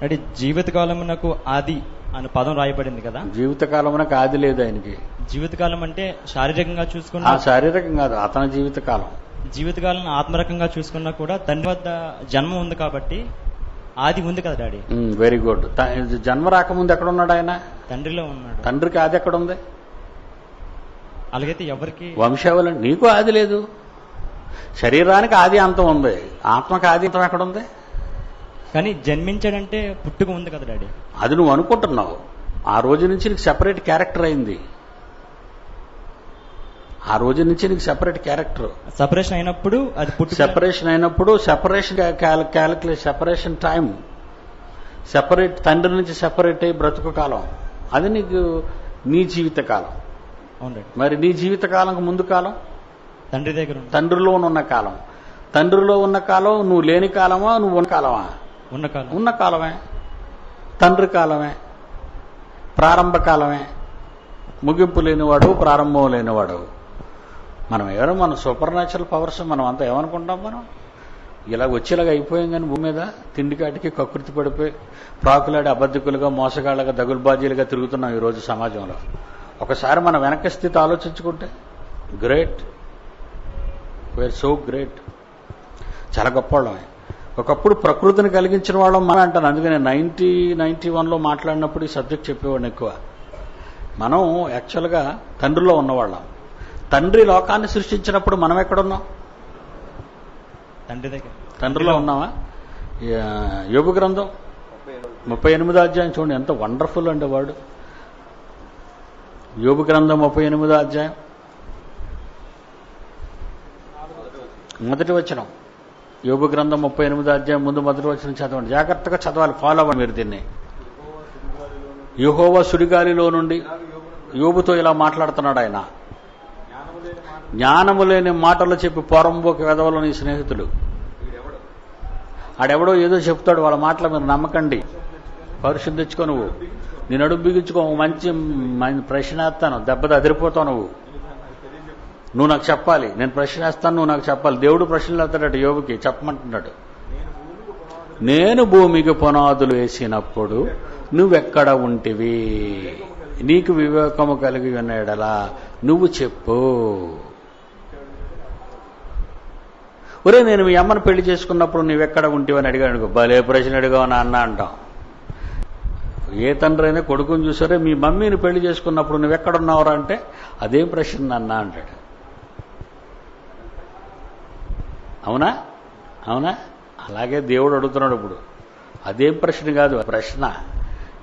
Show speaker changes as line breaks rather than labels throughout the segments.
అంటే జీవితకాలమునకు ఆది అనే పదం రాయబడింది కదా.
జీవితకాలమునకు ఆది లేదు ఆయనకి.
జీవితకాలం అంటే శారీరకంగా చూసుకున్నా,
శారీరకం కాదు, అతని జీవితకాలం.
జీవితకాలం ఆత్మరకంగా చూసుకున్నా కూడా తండ్రి వద్ద జన్మ ఉంది కాబట్టి ఆది ఉంది కదా డాడీ.
Very good. జన్మ రాకముందు ఎక్కడ ఉన్నాడు ఆయన?
తండ్రిలో ఉన్నాడు.
తండ్రికి ఆది ఎక్కడ ఉంది?
అలాగైతే ఎవరికి
వంశావళి. నీకు ఆది లేదు. శరీరానికి ఆది అంతం ఉంది, ఆత్మకి ఆది అంతం ఎక్కడ ఉంది?
కానీ జన్మించాడంటే పుట్టుక ఉంది కదా డాడీ.
అది నువ్వు అనుకుంటున్నావు. ఆ రోజు నుంచి నీకు సెపరేట్ క్యారెక్టర్ అయింది. ఆ రోజు నుంచి నీకు సెపరేట్ క్యారెక్టర్.
సెపరేషన్ అయినప్పుడు అది
సెపరేషన్ అయినప్పుడు సెపరేషన్ టైం, సెపరేట్, తండ్రి నుంచి సెపరేట్ అయ్యి బ్రతుకు కాలం, అది నీకు నీ జీవిత కాలం. మరి నీ జీవిత కాలంకు ముందు కాలం
తండ్రి దగ్గర,
తండ్రిలో ఉన్న కాలం. తండ్రిలో ఉన్న కాలం నువ్వు లేని కాలమా, నువ్వు ఉన్న కాలమా? ఉన్న కాలమే. తండ్రి కాలమే, ప్రారంభ కాలమే. ముగింపు లేనివాడు, ప్రారంభం లేనివాడు. మనం ఎవరో మన సూపర్ న్యాచురల్ పవర్స్ మనం అంతా ఏమనుకుంటాం? మనం ఇలా వచ్చేలాగా అయిపోయాం. కానీ భూమి మీద తిండికాటికి కకృతి పడిపోయి ప్రాకులాడి అబద్ధికులుగా, మోసగాళ్ళగా, దగులుబాజీలుగా తిరుగుతున్నాం ఈరోజు సమాజంలో. ఒకసారి మన వెనక స్థితి ఆలోచించుకుంటే గ్రేట్, వీఆర్ సో గ్రేట్, చాలా గొప్పవాళ్ళమే. ఒకప్పుడు ప్రకృతిని కలిగించిన వాళ్ళం మనం అంటాను. అందుకని 91లో మాట్లాడినప్పుడు ఈ సబ్జెక్ట్ చెప్పేవాడిని ఎక్కువ. మనం యాక్చువల్గా తండ్రిలో ఉన్నవాళ్ళం. తండ్రి లోకాన్ని సృష్టించినప్పుడు మనం ఎక్కడున్నాం?
తండ్రి దగ్గర,
తండ్రిలో ఉన్నావా? యోబు గ్రంథం 38వ అధ్యాయం చూడండి, ఎంత వండర్ఫుల్ అండి వాడు. యోబు గ్రంథం 38వ అధ్యాయం మొదటి వచనం. యోబు గ్రంథం 38వ అధ్యాయం ముందు మొదటి వచనం చదవండి. జాగ్రత్తగా చదవాలి, ఫాలో అవ్వండి మీరు దీన్ని. యెహోవా సుడిగాలిలో నుండి యోబుతో ఇలా మాట్లాడుతున్నాడు ఆయన. జ్ఞానము లేని మాటలు చెప్పి పొరంబోకి వెదవలు నీ స్నేహితులు. ఆడెవడో ఏదో చెప్తాడు, వాళ్ళ మాటలు మీరు నమ్మకండి. పరిశుద్ధి తెచ్చుకో, నువ్వు నేను అడుగు బిగించుకో. మంచి ప్రశ్న వేస్తాను, దెబ్బతో అదిరిపోతావు. నువ్వు నాకు చెప్పాలి, నేను ప్రశ్న వేస్తాను, నువ్వు నాకు చెప్పాలి. దేవుడు ప్రశ్నలు వేస్తాడట యోబుకి, చెప్పమంటున్నాడు. నేను భూమికి పునాదులు వేసినప్పుడు నువ్వెక్కడ ఉంటివి? నీకు వివేకము కలిగి ఉన్న ఎడలా నువ్వు చెప్పు. ఒరే, నేను మీ అమ్మను పెళ్లి చేసుకున్నప్పుడు నువ్వెక్కడ ఉంటివని అడిగాడు. భలే ప్రశ్న అడిగావు నాన్న అంటాం. ఏ తండ్రి అయినా కొడుకుని చూసారే, మీ మమ్మీని పెళ్లి చేసుకున్నప్పుడు నువ్వెక్కడున్నావురా అంటే అదేం ప్రశ్న నాన్న అంటాడు. అవునా? అవునా? అలాగే దేవుడు అడుగుతున్నాడు ఇప్పుడు. అదేం ప్రశ్న కాదు, ప్రశ్న.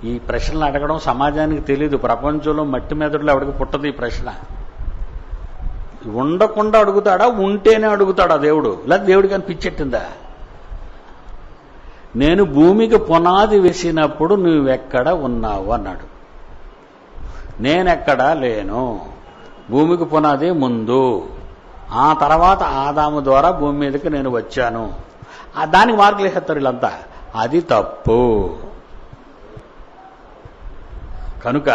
ఈ ప్రశ్నలు అడగడం సమాజానికి తెలీదు. ప్రపంచంలో మట్టి మెదడులో ఎవరికి పుట్టదు ఈ ప్రశ్న. ఉండకుండా అడుగుతాడా, ఉంటేనే అడుగుతాడా దేవుడు? లేదా దేవుడికి అని పిచ్చెట్టిందా? నేను భూమికి పునాది వేసినప్పుడు నువ్వెక్కడ ఉన్నావు అన్నాడు. నేనెక్కడా లేను. భూమికి పునాది ముందు, ఆ తర్వాత ఆదాము ద్వారా భూమి మీదకి నేను వచ్చాను. దానికి మార్కులు వేసేస్తారు వీళ్ళంతా. అది తప్పు. కనుక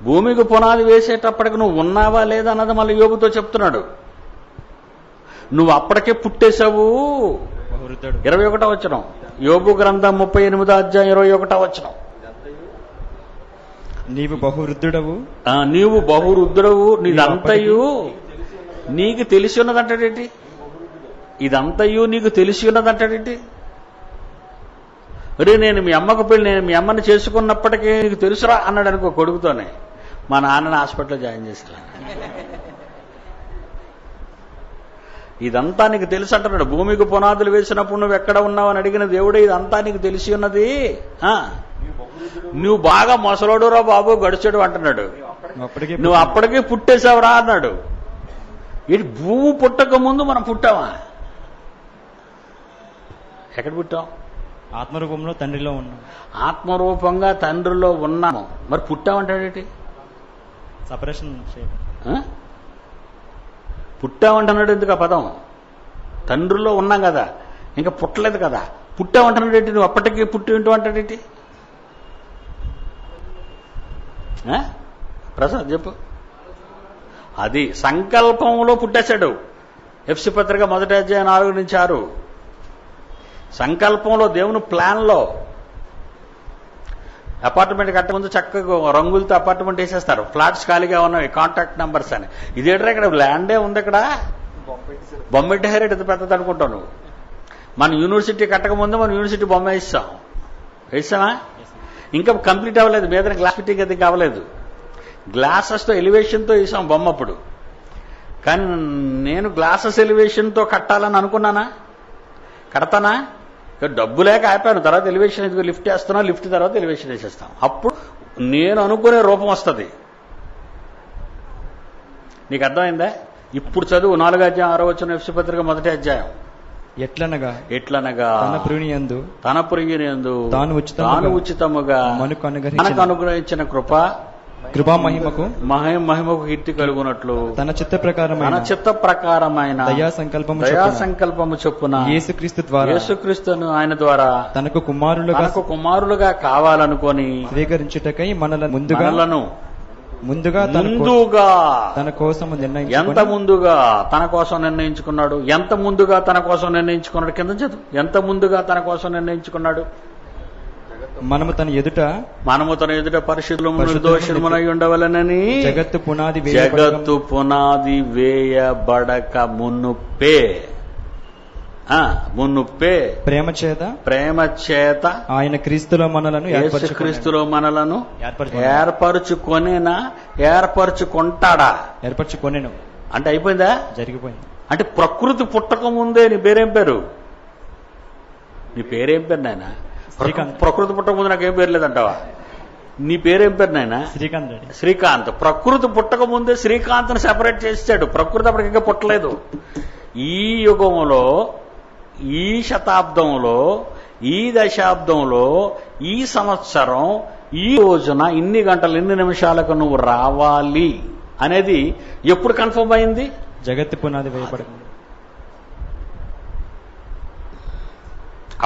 భూమికి పునాది వేసేటప్పటికి నువ్వు ఉన్నావా లేదా అన్నది మళ్ళీ యోబుతో చెప్తున్నాడు. నువ్వు అప్పటికే పుట్టేశావు. 21వ వచనం, యోబు గ్రంథం 38వ అధ్యాయం 21వ వచనం.
నీవు బహువృద్ధుడవు.
నీవు బహువృద్ధుడవు, నీదంతయు నీకు తెలిసి ఉన్నదంటాడేంటి? ఇదంతయు నీకు తెలిసి ఉన్నదంటాడేంటి? అరే, నేను మీ అమ్మని చేసుకున్నప్పటికీ నీకు తెలుసురా అన్నాడు అనుకో కొడుకుతోనే. మా నాన్నని హాస్పిటల్లో జాయిన్ చేసిరా. ఇదంతా నీకు తెలుసు అంటున్నాడు. భూమికి పునాదులు వేసినప్పుడు నువ్వు ఎక్కడ ఉన్నావు అని అడిగిన దేవుడే ఇదంతా నీకు తెలిసి ఉన్నది. నువ్వు బాగా మొసలోడురా బాబు, గడిచాడు అంటున్నాడు. నువ్వు అప్పటికే పుట్టేశావురా అన్నాడు. ఇది భూమి పుట్టక ముందు మనం పుట్టావా? ఎక్కడ పుట్టాం?
ఆత్మరూపంలో తండ్రిలో ఉన్నాం.
ఆత్మరూపంగా తండ్రిలో ఉన్నాము. మరి పుట్టామంటాడేంటి?
సపరేషన్
పుట్టామంటున్నాడు. ఎందుకు ఆ పదం? తండ్రిలో ఉన్నాం కదా, ఇంకా పుట్టలేదు కదా. పుట్టామంటున్నాడేంటి? నువ్వు అప్పటికీ పుట్టి వింటూ అంటాడేంటి? ప్రసాద్ చెప్పు. అది సంకల్పంలో పుట్టేశాడు. ఎఫ్సి పత్రిక 1వ అధ్యాయం 4 నుంచి 6. సంకల్పంలో, దేవుని ప్లాన్లో అపార్ట్మెంట్ కట్ట ముందు చక్కగా రంగులతో అపార్ట్మెంట్ వేసేస్తారు, ఫ్లాట్స్ ఖాళీగా ఉన్నవి, కాంటాక్ట్ నెంబర్స్ అని. ఇదేంటో ఇక్కడ ల్యాండే ఉంది, ఇక్కడ బొమ్మెట్టి హైరేట్ ఎంత పెద్దది అనుకుంటావు నువ్వు. మన యూనివర్సిటీ కట్టక ముందు మనం యూనివర్సిటీ బొమ్మ వేసామా? ఇంకా కంప్లీట్ అవ్వలేదు, మీద గ్లాస్ ఫిట్టింగ్ అది కావలేదు. గ్లాసెస్తో ఎలివేషన్తో వేసాం బొమ్మ అప్పుడు. కానీ నేను గ్లాసెస్ ఎలివేషన్తో కట్టాలని అనుకున్నానా? కడతానా? డబ్బు లేక ఆపాను. తర్వాత ఎలివేషన్ ఎందుకు లిఫ్ట్ వేస్తున్నా, లిఫ్ట్ తర్వాత ఎలివేషన్ వేసేస్తాం. అప్పుడు నేను అనుకునే రూపం వస్తుంది. నీకు అర్థమైందా? ఇప్పుడు చదువు 4వ అధ్యాయం 6వ వచనం ఎఫెసీ పత్రిక 1వ అధ్యాయం.
ఎట్లనగా
తన ప్రియునియందు తాను ఉచితముగా మనకు అనుగ్రహించిన కృపామహిమకు కీర్తి కలుగునట్లు తన చిత్త ప్రకారమైన దయా సంకల్పము చొప్పున యేసుక్రీస్తును ఆయన ద్వారా తనకు కుమారులుగా కావాలనుకొని స్వీకరించుటకై మనలను ముందుగా తన కోసం ఎంత ముందుగా తన కోసం నిర్ణయించుకున్నాడు. ఎంత ముందుగా తన కోసం నిర్ణయించుకున్నాడు? కింద చదువు. ఎంత ముందుగా తన కోసం నిర్ణయించుకున్నాడు? మనము తన ఎదుట పరిశుద్ధులము నిర్దోషులమునై ఉండవలెనని జగత్తు పునాది వేయబడక మున్నుప్పే ప్రేమ చేత ఆయన క్రీస్తులో మనలను ఏర్పరచుకొనేనా అంటే అయిపోయిందా? జరిగిపోయింది. అంటే ప్రకృతి పుట్టక ముందే నీ పేరేం పేరు? నీ పేరేం పేరు నాయన? ప్రకృతి పుట్టక ముందు నాకేం పేరు లేదంటావా? నీ పేరేం పేరు నాయన? శ్రీకాంత్. ప్రకృతి పుట్టక ముందే శ్రీకాంత్ని సెపరేట్ చేసాడు. ప్రకృతి అప్పటికి ఇంకా పుట్టలేదు. ఈ యుగంలో, ఈ శతాబ్దంలో, ఈ దశాబ్దంలో, ఈ సంవత్సరం, ఈ రోజున ఇన్ని గంటలు ఇన్ని నిమిషాలకు నువ్వు రావాలి అనేది ఎప్పుడు కన్ఫర్మ్ అయింది? జగత్తు పునాది వేయబడింది.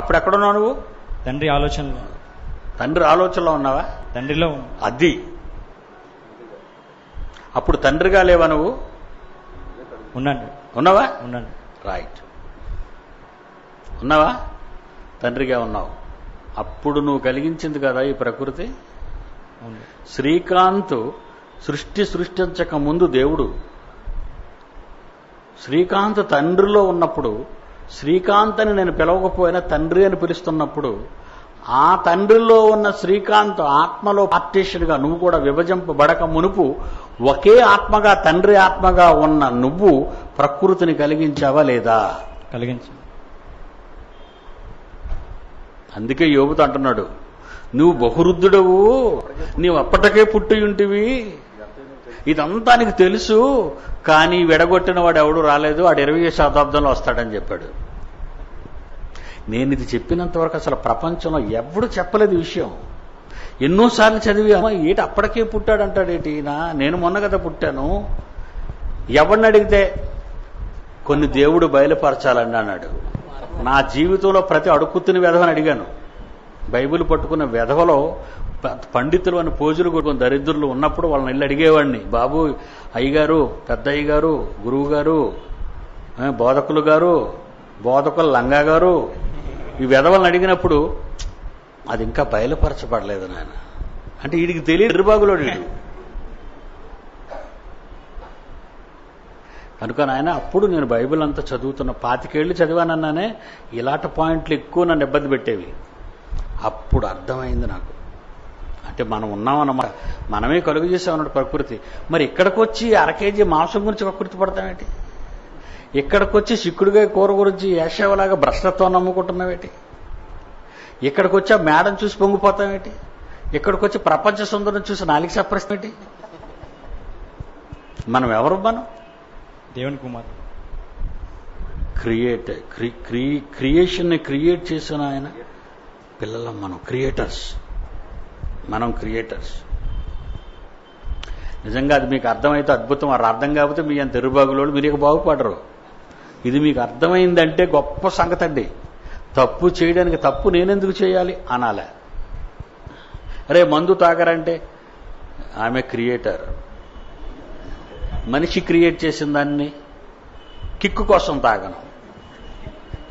అప్పుడు ఎక్కడున్నావు నువ్వు? తండ్రి ఆలోచనలో ఉన్నావా? తండ్రిలో అది. అప్పుడు తండ్రిగా లేవా నువ్వు? ఉన్నావా? రైట్. ఉన్నావా? తండ్రిగా ఉన్నావు. అప్పుడు నువ్వు కలిగించింది కదా ఈ ప్రకృతి. శ్రీకాంత్ సృష్టించక ముందు దేవుడు, శ్రీకాంత్ తండ్రిలో ఉన్నప్పుడు, శ్రీకాంత్ అని నేను పిలవకపోయినా తండ్రి అని పిలుస్తున్నప్పుడు, ఆ తండ్రిలో ఉన్న శ్రీకాంత్ ఆత్మలో పార్టీషన్గా నువ్వు కూడా విభజింపబడక మునుపు ఒకే ఆత్మగా, తండ్రి ఆత్మగా ఉన్న నువ్వు ప్రకృతిని కలిగించావా లేదా? కలిగించా. అందుకే యోబుతో అంటున్నాడు, నువ్వు బహురుద్ధుడవు, నీవు అప్పటికే పుట్టి ఉంటివి, ఇదంతా నీకు తెలుసు, కానీ విడగొట్టిన వాడు ఎవడు రాలేదు, వాడు 20వ శతాబ్దంలో వస్తాడని చెప్పాడు. నేను ఇది చెప్పినంతవరకు అసలు ప్రపంచంలో ఎవడు చెప్పలేదు ఈ విషయం. ఎన్నోసార్లు చదివి ఏటి అప్పటికే పుట్టాడంటాడేటి, నేను మొన్న కదా పుట్టాను. ఎవరిని అడిగితే కొన్ని దేవుడు బయలుపరచాలండి అన్నాడు. నా జీవితంలో ప్రతి అడుక్కుతున్న వెధవని అడిగాను. బైబిల్ పట్టుకున్న వెధవలో పండితులు అని పోజులు కొట్టుకుని దరిద్రులు ఉన్నప్పుడు వాళ్ళని వెళ్ళి అడిగేవాడిని, బాబు అయ్యగారు, పెద్ద అయ్యగారు, గురువు గారు, బోధకులు గారు, బోధకుల లంగా గారు, ఈ వెధవలను అడిగినప్పుడు అది ఇంకా బయలుపరచబడలేదు నాయన అంటే వీడికి తెలియదు, నిర్బాగులోడు వీడు. కనుక నాయన అప్పుడు నేను బైబిల్ అంతా చదువుతున్న 25 ఏళ్ళు చదివానన్నానే, ఇలాంటి పాయింట్లు ఎక్కువ నన్ను ఇబ్బంది పెట్టేవి. అప్పుడు అర్థమైంది నాకు, అంటే మనం ఉన్నామన్నమాట, మనమే కలుగు చేసామన్నాడు ప్రకృతి. మరి ఇక్కడికి వచ్చి 1/2 కేజీ మాంసం గురించి ప్రకృతి పడతామేంటి? ఇక్కడికి వచ్చి చిక్కుడుగా కూర గురించి ఏషవలాగా భ్రష్టత్వం నమ్ముకుంటున్నావేటి? ఇక్కడికి వచ్చి ఆ మేడం చూసి పొంగిపోతామేటి? ఇక్కడికి వచ్చి ప్రపంచ సుందరం చూసి నాలుగు సప్రస్తామేటి? మనం ఎవరు? మనం దేవుని కుమార్. క్రియేషన్ని క్రియేట్ చేసిన ఆయన పిల్లలం. మనం క్రియేటర్స్. నిజంగా అది మీకు అర్థమైతే అద్భుతం. అది అర్థం కాకపోతే మీ అంత ఎరుబాగులోళ్ళు మీరు ఇక బాగుపడరు. ఇది మీకు అర్థమైందంటే గొప్ప సంగతి అండి. తప్పు చేయడానికి తప్పు నేనెందుకు చేయాలి అనాలే. అరే మందు తాగరంటే ఆమె క్రియేటర్. మనిషి క్రియేట్ చేసిన దాన్ని కిక్కు కోసం తాగను,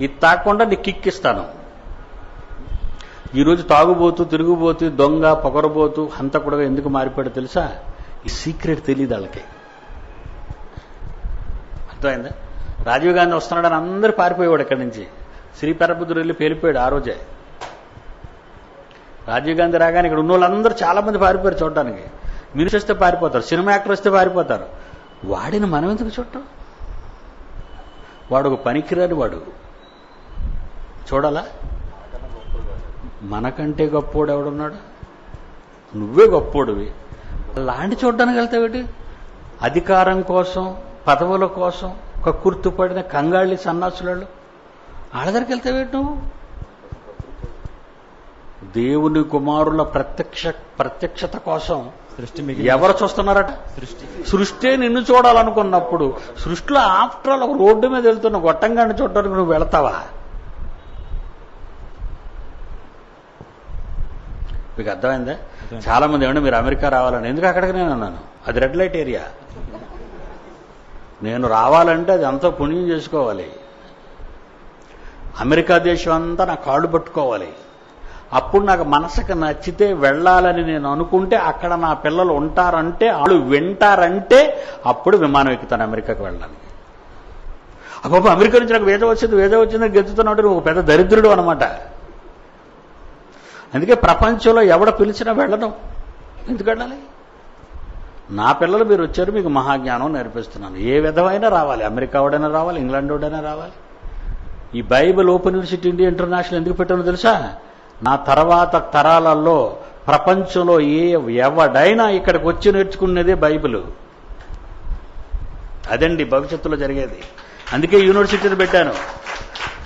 ఇది తాగకుండా నీకు కిక్ ఇస్తాను. ఈరోజు తాగుబోతూ, తిరుగుబోతూ, దొంగ, పొగరబోతూ, హంతకుడుగా ఎందుకు మారిపోయాడో తెలుసా? ఈ సీక్రెట్ తెలియదు వాళ్ళకి. అర్థమైందా? రాజీవ్ గాంధీ వస్తున్నాడని అందరూ పారిపోయేవాడు ఇక్కడి నుంచి. శ్రీపెరబుద్ధుడు వెళ్ళి పేలిపోయాడు ఆ రోజే. రాజీవ్ గాంధీ రాగానే ఇక్కడ ఉన్న వాళ్ళందరూ చాలా మంది పారిపోయారు చూడడానికి. మినిస్టర్ వస్తే పారిపోతారు, సినిమా యాక్టర్ వస్తే పారిపోతారు. వాడిని మనం ఎందుకు చూడటం? వాడు ఒక పనికిరాని వాడు. చూడాలా? మనకంటే గొప్పోడు ఎవడున్నాడు? నువ్వే గొప్పోడివి. లాంటి చూడడానికి వెళ్తావేటి? అధికారం కోసం, పదవుల కోసం ఒక కుర్తుపడిన కంగాళి సన్నాసులు వాళ్ళ దగ్గరికి వెళ్తావేటి నువ్వు? దేవుని కుమారుల ప్రత్యక్షత కోసం ఎవరు చూస్తున్నారట? సృష్టి నిన్ను చూడాలనుకున్నప్పుడు సృష్టిలో ఆఫ్టర్ ఆల్ ఒక రోడ్డు మీద వెళ్తున్న గొట్టంగాన్ని చూడడానికి నువ్వు వెళతావా? మీకు అర్థమైందా? చాలా మంది ఏమంటే మీరు అమెరికా రావాలని. ఎందుకు అక్కడికి నేను అన్నాను? అది రెడ్ లైట్ ఏరియా. నేను రావాలంటే అది అంతా పుణ్యం చేసుకోవాలి. అమెరికా దేశం అంతా నా కాళ్ళు పట్టుకోవాలి. అప్పుడు నాకు మనసుకు నచ్చితే వెళ్ళాలని నేను అనుకుంటే, అక్కడ నా పిల్లలు ఉంటారంటే, వాళ్ళు వింటారంటే అప్పుడు విమానం ఎక్కుతాను అమెరికాకు వెళ్ళడానికి. అబ్బా అమెరికా నుంచి నాకు వీజా వచ్చిందని గెంతుతున్నాడు. నువ్వు ఒక పెద్ద దరిద్రుడు అనమాట. అందుకే ప్రపంచంలో ఎవడ పిలిచినా వెళ్ళడం. ఎందుకు వెళ్ళాలి? నా పిల్లలు మీరు వచ్చారు, మీకు మహాజ్ఞానం నేర్పిస్తున్నాను. ఏ విధమైనా రావాలి. అమెరికా వాడైనా రావాలి, ఇంగ్లాండ్ వాడైనా రావాలి. ఈ Bible open university India international ఎందుకు పెట్టానో తెలుసా? నా తర్వాత తరాలలో ప్రపంచంలో ఎవడైనా ఇక్కడికి వచ్చి నేర్చుకునేదే బైబిల్. అదండి భవిష్యత్తులో జరిగేది. అందుకే యూనివర్సిటీని పెట్టాను.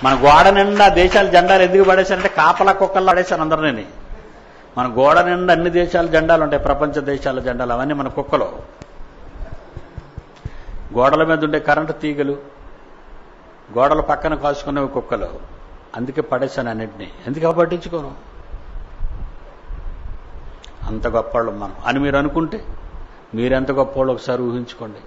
మన గోడ నిండా దేశాల జెండాలు ఎందుకు పడేశారంటే కాపలా కుక్కల్లో పడేశాను అందరినీ. మన గోడ నిండా అన్ని దేశాల జెండాలు ఉంటాయి, ప్రపంచ దేశాల జెండాలు. అవన్నీ మన కుక్కలు. గోడల మీద ఉండే కరెంటు తీగలు, గోడల పక్కన కాసుకునేవి కుక్కలు. అందుకే పడేశాను అన్నింటినీ. ఎందుకు పట్టించుకోను? అంత గొప్పవాళ్ళం మనం అని మీరు అనుకుంటే మీరెంత గొప్పవాళ్ళు ఒకసారి ఊహించుకోండి.